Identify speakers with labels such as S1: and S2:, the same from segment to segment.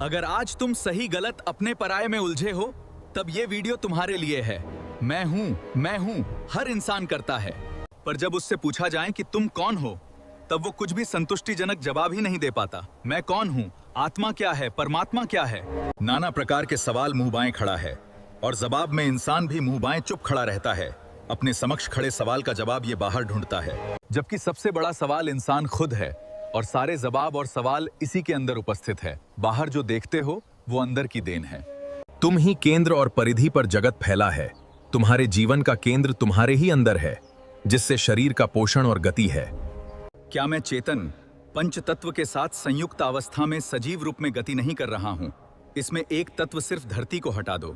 S1: अगर आज तुम सही गलत अपने पराये में उलझे हो, तब ये वीडियो तुम्हारे लिए है। मैं हूँ, हर इंसान करता है। पर जब उससे पूछा जाए कि तुम कौन हो, तब वो कुछ भी संतुष्टिजनक जवाब ही नहीं दे पाता। मैं कौन हूँ, आत्मा क्या है, परमात्मा क्या है? नाना प्रकार के सवाल मुंह बाएं खड़ा है, और जवाब में इंसान भी मुंह बाएं चुप खड़ा रहता है। अपने समक्ष खड़े सवाल का जवाब ये बाहर ढूंढता है, जबकि सबसे बड़ा सवाल इंसान खुद है, और सारे जवाब और सवाल इसी के अंदर उपस्थित है। बाहर जो देखते हो वो अंदर की देन है। तुम ही केंद्र और परिधि पर जगत फैला है। तुम्हारे जीवन का केंद्र तुम्हारे ही अंदर है, जिससे शरीर का पोषण और गति है। क्या मैं चेतन पंच तत्व के साथ संयुक्त अवस्था में सजीव रूप में गति नहीं कर रहा हूँ? इसमें एक तत्व सिर्फ धरती को हटा दो,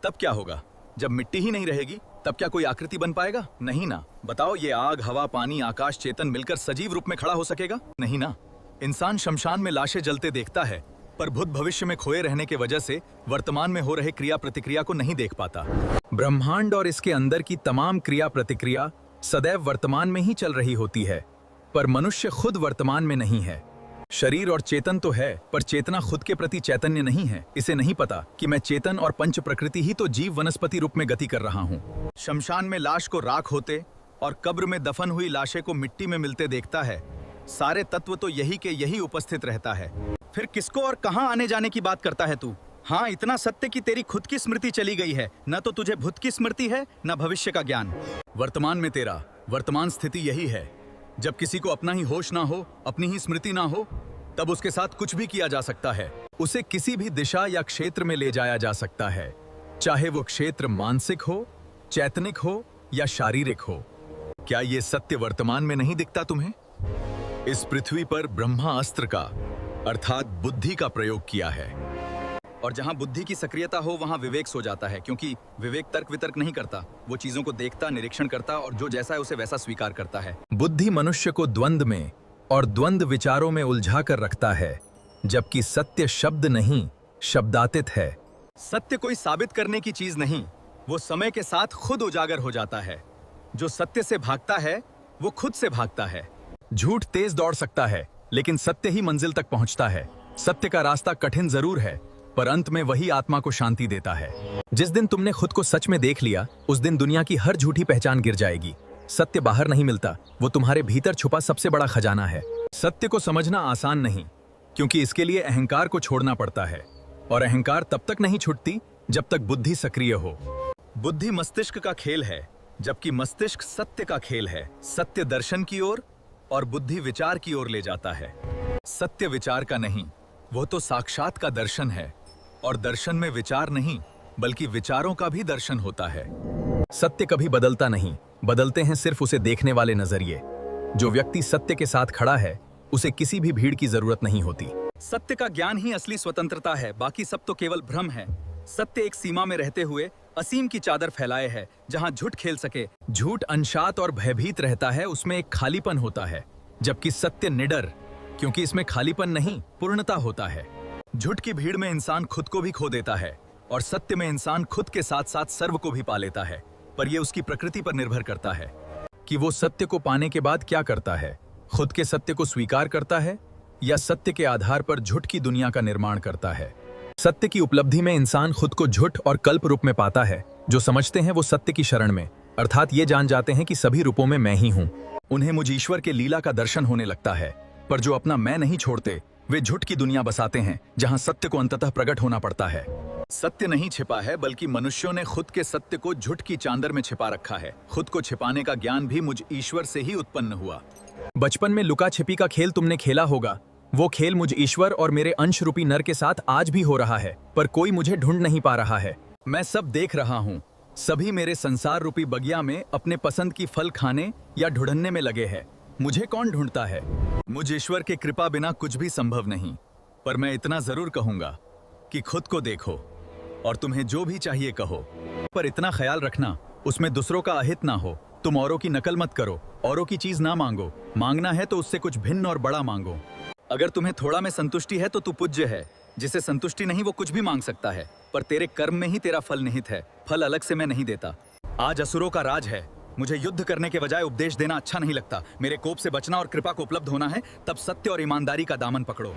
S1: तब क्या होगा? जब मिट्टी ही नहीं रहेगी, तब क्या कोई आकृति बन पाएगा? नहीं ना। बताओ, ये आग, हवा, पानी, आकाश, चेतन मिलकर सजीव रूप में खड़ा हो सकेगा? नहीं ना। इंसान शमशान में लाशें जलते देखता है, पर भूत भविष्य में खोए रहने की वजह से वर्तमान में हो रहे क्रिया प्रतिक्रिया को नहीं देख पाता। ब्रह्मांड और इसके अंदर की तमाम क्रिया प्रतिक्रिया सदैव वर्तमान में ही चल रही होती है, पर मनुष्य खुद वर्तमान में नहीं है। शरीर और चेतन तो है, पर चेतना खुद के प्रति चैतन्य नहीं है। इसे नहीं पता कि मैं चेतन और पंच प्रकृति ही तो जीव वनस्पति रूप में गति कर रहा हूँ। शमशान में लाश को राख होते और कब्र में दफन हुई लाशें को मिट्टी में मिलते देखता है। सारे तत्व तो यही के यही उपस्थित रहता है। फिर किसको और कहाँ आने जाने की बात करता है तू? हाँ, इतना सत्य कि तेरी खुद की स्मृति चली गई है। न तो तुझे भूत की स्मृति है, न भविष्य का ज्ञान। वर्तमान में तेरा वर्तमान स्थिति यही है। जब किसी को अपना ही होश ना हो, अपनी ही स्मृति ना हो, तब उसके साथ कुछ भी किया जा सकता है। उसे किसी भी दिशा या क्षेत्र में ले जाया जा सकता है, चाहे वो क्षेत्र मानसिक हो, चैतनिक हो या शारीरिक हो। क्या ये सत्य वर्तमान में नहीं दिखता तुम्हें? इस पृथ्वी पर ब्रह्मा अस्त्र का अर्थात बुद्धि का प्रयोग किया है, और जहां बुद्धि की सक्रियता हो वहां विवेक सो जाता है, क्योंकि विवेक तर्क वितर्क नहीं करता। वो चीजों को देखता, निरीक्षण करता और जो जैसा है उसे वैसा स्वीकार करता है। बुद्धि मनुष्य को द्वंद्व में और द्वंद्व विचारों में उलझा कर रखता है, जबकि सत्य शब्द नहीं, शब्दातीत है। सत्य कोई साबित करने की चीज नहीं, वो समय के साथ खुद उजागर हो जाता है। जो सत्य से भागता है वो खुद से भागता है। झूठ तेज दौड़ सकता है, लेकिन सत्य ही मंजिल तक पहुंचता है। सत्य का रास्ता कठिन जरूर है, पर अंत में वही आत्मा को शांति देता है। जिस दिन तुमने खुद को सच में देख लिया, उस दिन दुनिया की हर झूठी पहचान गिर जाएगी। सत्य बाहर नहीं मिलता, वो तुम्हारे भीतर छुपा सबसे बड़ा खजाना है। सत्य को समझना आसान नहीं, क्योंकि इसके लिए अहंकार को छोड़ना पड़ता है, और अहंकार तब तक नहीं छूटती जब तक बुद्धि सक्रिय हो। बुद्धि मस्तिष्क का खेल है, जबकि मस्तिष्क सत्य का खेल है। सत्य दर्शन की ओर और बुद्धि विचार की ओर ले जाता है। सत्य विचार का नहीं, वो तो साक्षात का दर्शन है, और दर्शन में विचार नहीं बल्कि विचारों का भी दर्शन होता है। सत्य कभी बदलता नहीं, बदलते हैं सिर्फ उसे देखने वाले नजरिए। जो व्यक्ति सत्य के साथ खड़ा है, उसे किसी भी भीड़ की जरूरत नहीं होती। सत्य का ज्ञान ही असली स्वतंत्रता है, बाकी सब तो केवल भ्रम है। सत्य एक सीमा में रहते हुए असीम की चादर फैलाए है, जहां झूठ खेल सके। झूठ अनशात और भयभीत रहता है, उसमें एक खालीपन होता है, जबकि सत्य निडर, क्योंकि इसमें खालीपन नहीं, पूर्णता होता है। झूठ की भीड़ में इंसान खुद को भी खो देता है, और सत्य में इंसान खुद के साथ साथ सर्व को भी पा लेता है। पर यह उसकी प्रकृति पर निर्भर करता है कि वो सत्य को पाने के बाद क्या करता है। खुद के सत्य को स्वीकार करता है, या सत्य के आधार पर झूठ की दुनिया का निर्माण करता है। सत्य की उपलब्धि में इंसान खुद को झूठ और कल्प रूप में पाता है। जो समझते हैं वो सत्य की शरण में, अर्थात ये जान जाते हैं कि सभी रूपों में मैं ही हूँ। उन्हें मुझ ईश्वर के लीला का दर्शन होने लगता है। पर जो अपना मैं नहीं छोड़ते, वे झूठ की दुनिया बसाते हैं, जहाँ सत्य को अंततः प्रकट होना पड़ता है। सत्य नहीं छिपा है, बल्कि मनुष्यों ने खुद के सत्य को झूठ की चांदर में छिपा रखा है। खुद को छिपाने का ज्ञान भी मुझ ईश्वर से ही उत्पन्न हुआ। बचपन में लुका छिपी का खेल तुमने खेला होगा। वो खेल मुझ ईश्वर और मेरे अंश रूपी नर के साथ आज भी हो रहा है, पर कोई मुझे ढूंढ नहीं पा रहा है। मैं सब देख रहा हूँ। सभी मेरे संसार रूपी बगिया में अपने पसंद की फल खाने या ढूंढने में लगे हैं। मुझे कौन ढूंढता है? मुझ ईश्वर के कृपा बिना कुछ भी संभव नहीं। पर मैं इतना जरूर कहूंगा कि खुद को देखो, और तुम्हें जो भी चाहिए कहो, पर इतना ख्याल रखना उसमें दूसरों का अहित ना हो। तुम औरों की नकल मत करो, औरों की चीज ना मांगो। मांगना है तो उससे कुछ भिन्न और बड़ा मांगो। अगर तुम्हें थोड़ा में संतुष्टि है तो तू पूज्य है। जिसे संतुष्टि नहीं वो कुछ भी मांग सकता है, पर तेरे कर्म में ही तेरा फल निहित है। फल अलग से मैं नहीं देता। आज असुरों का राज है। मुझे युद्ध करने के बजाय उपदेश देना अच्छा नहीं लगता। मेरे कोप से बचना और कृपा को उपलब्ध होना है, तब सत्य और ईमानदारी का दामन पकड़ो।